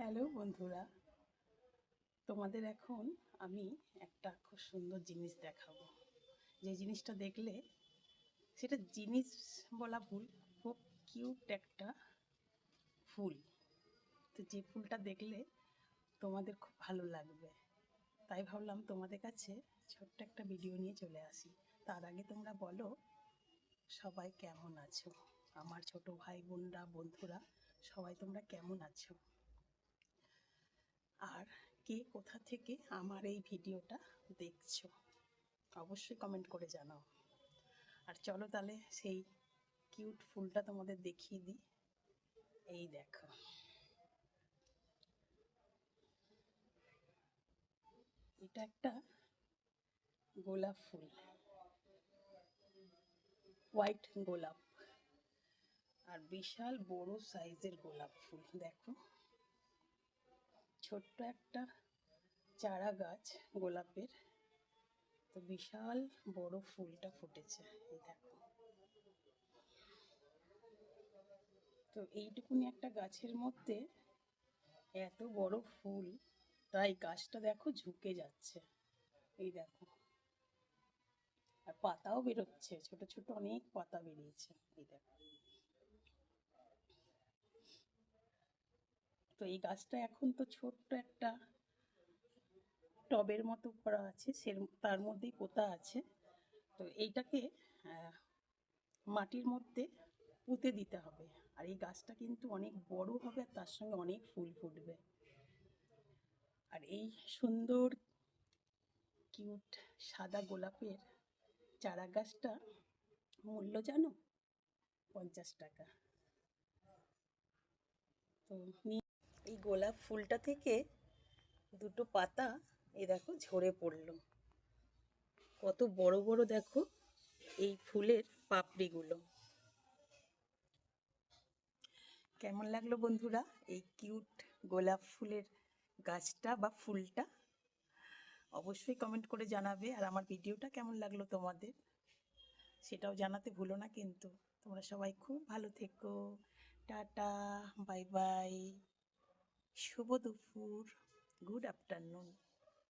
Hello বন্ধুরা, তোমাদের এখন আমি একটা খুব সুন্দর জিনিস দেখাবো। যে জিনিসটা দেখলে, সেটা জিনিস বলা ভুল, খুব কিউট একটা ফুল। তো যে ফুলটা দেখলে তোমাদের খুব ভালো লাগবে, তাই ভাবলাম তোমাদের কাছে ছোট্ট একটা ভিডিও নিয়ে চলে আসি। তার আগে তোমরা বলো, সবাই কেমন আছো? আমার ছোট ভাই বোনরা, বন্ধুরা, সবাই তোমরা কেমন আছো? আর কে কোথা থেকে আমার এই ভিডিওটা দেখছো, অবশ্যই কমেন্ট করে জানাও। আর চলো তাহলে সেই কিউট ফুলটা তোমাদের দেখিয়ে দিই। এই দেখো, এটা একটা গোলাপ ফুল, হোয়াইট গোলাপ, আর বিশাল বড় সাইজের গোলাপ ফুল। দেখো, ছোট্ট একটা চারা গাছ গোলাপের, তো বিশাল বড় ফুলটা ফুটেছে। এই দেখো, তো এইটুকুনি একটা গাছের মধ্যে এত বড় ফুল, তাই গাছটা দেখো ঝুঁকে যাচ্ছে। এই দেখো, আর পাতাও বেরোচ্ছে, ছোট ছোট অনেক পাতা বেরিয়েছে। এই দেখো, তো এই গাছটা এখন তো ছোট্ট একটা টবের মতো করা আছে, তার মধ্যেই পোতা আছে। তো এইটাকে মাটির মধ্যে পুঁতে দিতে হবে। আর এই গাছটা কিন্তু অনেক বড় হবে, আর তার সঙ্গে অনেক ফুল ফুটবে। আর এই সুন্দর কিউট সাদা গোলাপের চারা গাছটা মূল্য জানো? 50 টাকা। তো এই গোলাপ ফুলটা থেকে দুটো পাতা, এই দেখো ঝরে পড়লো। কত বড় বড় দেখো এই ফুলের পাপড়িগুলো। কেমন লাগলো বন্ধুরা এই কিউট গোলাপ ফুলের গাছটা বা ফুলটা? অবশ্যই কমেন্ট করে জানাবে। আর আমার ভিডিওটা কেমন লাগলো তোমাদের, সেটাও জানাতে ভুলো না কিন্তু। তোমরা সবাই খুব ভালো থেকো। টাটা, বাই বাই, শুভ দুপুর, গুড আফটারনুন।